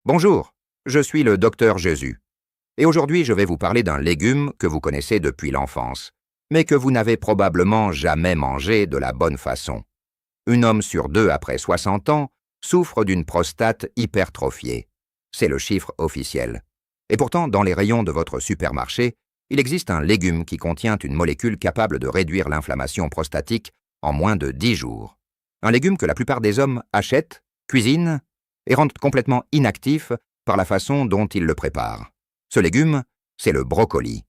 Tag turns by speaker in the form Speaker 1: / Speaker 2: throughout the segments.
Speaker 1: Bonjour, je suis le docteur Jésus. Et aujourd'hui, je vais vous parler d'un légume que vous connaissez depuis l'enfance, mais que vous n'avez probablement jamais mangé de la bonne façon. Un homme sur deux après 60 ans souffre d'une prostate hypertrophiée. C'est le chiffre officiel. Et pourtant, dans les rayons de votre supermarché, il existe un légume qui contient une molécule capable de réduire l'inflammation prostatique en moins de 10 jours. Un légume que la plupart des hommes achètent, cuisinent et rendent complètement inactif par la façon dont ils le préparent. Ce légume, c'est le brocoli.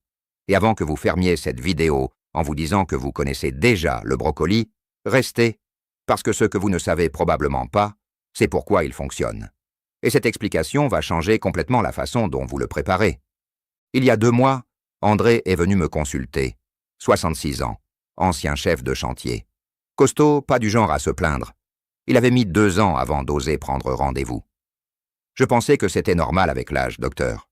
Speaker 1: Et avant que vous fermiez cette vidéo en vous disant que vous connaissez déjà le brocoli, restez, parce que ce que vous ne savez probablement pas, c'est pourquoi il fonctionne. Et cette explication va changer complètement la façon dont vous le préparez. Il y a 2 mois, André est venu me consulter. 66 ans, ancien chef de chantier. Costaud, pas du genre à se plaindre. Il avait mis 2 ans avant d'oser prendre rendez-vous. Je pensais que c'était normal avec l'âge, docteur.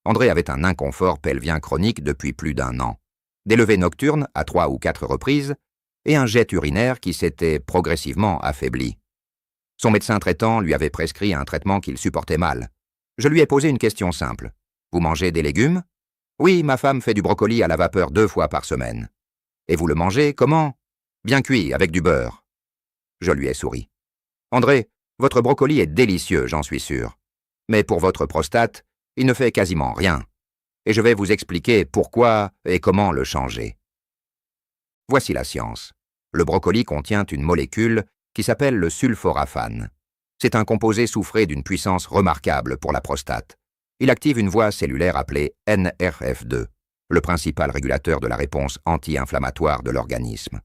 Speaker 1: André avait un inconfort pelvien chronique depuis plus d'1 an, des levées nocturnes à 3 ou 4 reprises et un jet urinaire qui s'était progressivement affaibli. Son médecin traitant lui avait prescrit un traitement qu'il supportait mal. Je lui ai posé une question simple. « Vous mangez des légumes ?»« Oui, ma femme fait du brocoli à la vapeur 2 fois par semaine. »« Et vous le mangez comment ?»« Bien cuit, avec du beurre. » Je lui ai souri. « André, votre brocoli est délicieux, j'en suis sûr. Mais pour votre prostate, il ne fait quasiment rien. Et je vais vous expliquer pourquoi et comment le changer. » Voici la science. Le brocoli contient une molécule qui s'appelle le sulforaphane. C'est un composé soufré d'une puissance remarquable pour la prostate. Il active une voie cellulaire appelée NRF2, le principal régulateur de la réponse anti-inflammatoire de l'organisme.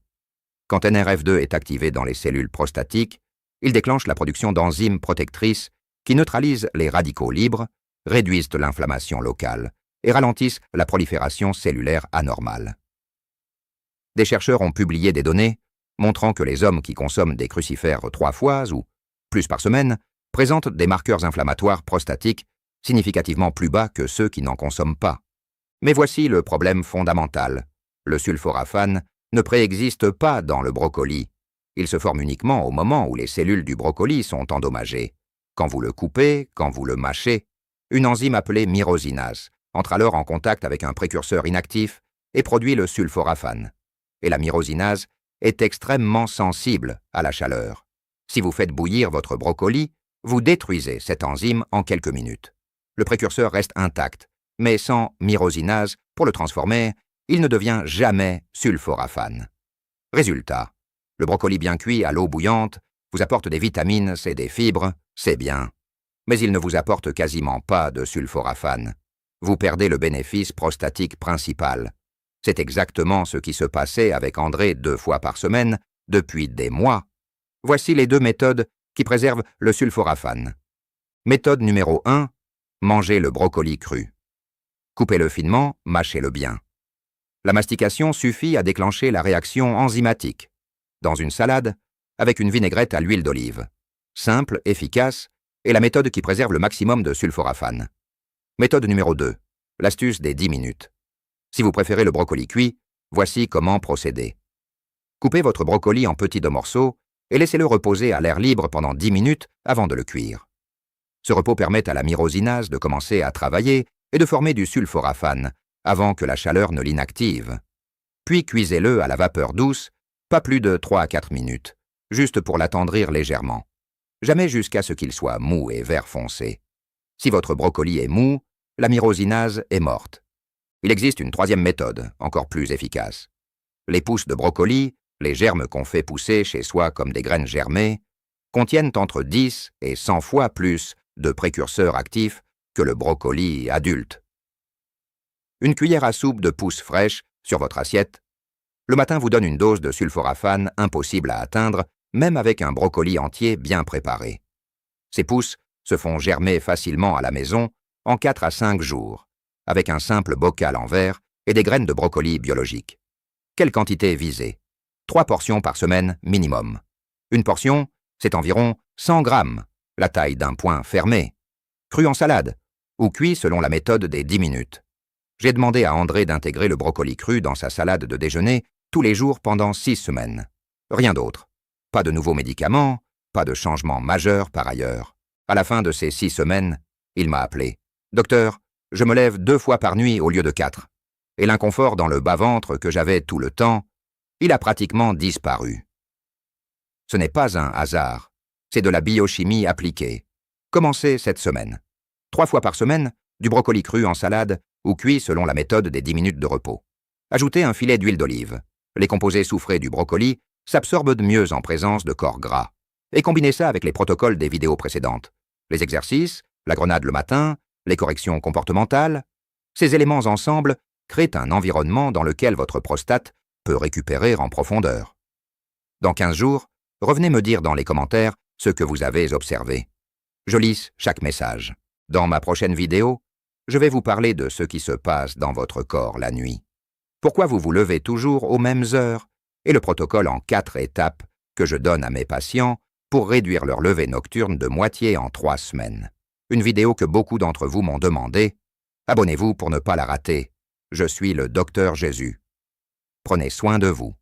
Speaker 1: Quand NRF2 est activé dans les cellules prostatiques, il déclenche la production d'enzymes protectrices qui neutralisent les radicaux libres, réduisent l'inflammation locale et ralentissent la prolifération cellulaire anormale. Des chercheurs ont publié des données montrant que les hommes qui consomment des crucifères 3 fois ou plus par semaine présentent des marqueurs inflammatoires prostatiques significativement plus bas que ceux qui n'en consomment pas. Mais voici le problème fondamental. Le sulforaphane ne préexiste pas dans le brocoli. Il se forme uniquement au moment où les cellules du brocoli sont endommagées. Quand vous le coupez, quand vous le mâchez, une enzyme appelée myrosinase entre alors en contact avec un précurseur inactif et produit le sulforaphane. Et la myrosinase est extrêmement sensible à la chaleur. Si vous faites bouillir votre brocoli, vous détruisez cette enzyme en quelques minutes. Le précurseur reste intact, mais sans myrosinase, pour le transformer, il ne devient jamais sulforaphane. Résultat, le brocoli bien cuit à l'eau bouillante vous apporte des vitamines et des fibres, c'est bien. Mais il ne vous apporte quasiment pas de sulforaphane. Vous perdez le bénéfice prostatique principal. C'est exactement ce qui se passait avec André 2 fois par semaine depuis des mois. Voici les 2 méthodes qui préservent le sulforaphane. Méthode numéro 1, mangez le brocoli cru. Coupez-le finement, mâchez-le bien. La mastication suffit à déclencher la réaction enzymatique. Dans une salade, avec une vinaigrette à l'huile d'olive. Simple, efficace, et la méthode qui préserve le maximum de sulforaphane. Méthode numéro 2, l'astuce des 10 minutes. Si vous préférez le brocoli cuit, voici comment procéder. Coupez votre brocoli en petits morceaux et laissez-le reposer à l'air libre pendant 10 minutes avant de le cuire. Ce repos permet à la myrosinase de commencer à travailler et de former du sulforaphane avant que la chaleur ne l'inactive. Puis cuisez-le à la vapeur douce, pas plus de 3 à 4 minutes, juste pour l'attendrir légèrement. Jamais jusqu'à ce qu'il soit mou et vert foncé. Si votre brocoli est mou, la myrosinase est morte. Il existe une 3e méthode, encore plus efficace. Les pousses de brocoli, les germes qu'on fait pousser chez soi comme des graines germées, contiennent entre 10 et 100 fois plus de précurseurs actifs que le brocoli adulte. Une cuillère à soupe de pousses fraîches sur votre assiette, le matin vous donne une dose de sulforaphane impossible à atteindre, même avec un brocoli entier bien préparé. Ces pousses se font germer facilement à la maison en 4 à 5 jours, avec un simple bocal en verre et des graines de brocoli biologiques. Quelle quantité visée? 3 portions par semaine minimum. Une portion, c'est environ 100 grammes, la taille d'un poing fermé. Cru en salade, ou cuit selon la méthode des 10 minutes. J'ai demandé à André d'intégrer le brocoli cru dans sa salade de déjeuner tous les jours pendant 6 semaines. Rien d'autre. Pas de nouveaux médicaments, pas de changement majeur par ailleurs. À la fin de ces 6 semaines, il m'a appelé. « Docteur, je me lève 2 fois par nuit au lieu de 4. Et l'inconfort dans le bas-ventre que j'avais tout le temps, il a pratiquement disparu. » Ce n'est pas un hasard, c'est de la biochimie appliquée. Commencez cette semaine. 3 fois par semaine, du brocoli cru en salade ou cuit selon la méthode des 10 minutes de repos. Ajoutez un filet d'huile d'olive. Les composés soufrés du brocoli s'absorbent de mieux en présence de corps gras. Et combinez ça avec les protocoles des vidéos précédentes. Les exercices, la grenade le matin, les corrections comportementales. Ces éléments ensemble créent un environnement dans lequel votre prostate peut récupérer en profondeur. Dans 15 jours, revenez me dire dans les commentaires ce que vous avez observé. Je lis chaque message. Dans ma prochaine vidéo, je vais vous parler de ce qui se passe dans votre corps la nuit. Pourquoi vous vous levez toujours aux mêmes heures et le protocole en 4 étapes que je donne à mes patients pour réduire leur lever nocturne de moitié en 3 semaines. Une vidéo que beaucoup d'entre vous m'ont demandé. Abonnez-vous pour ne pas la rater. Je suis le Docteur Jésus. Prenez soin de vous.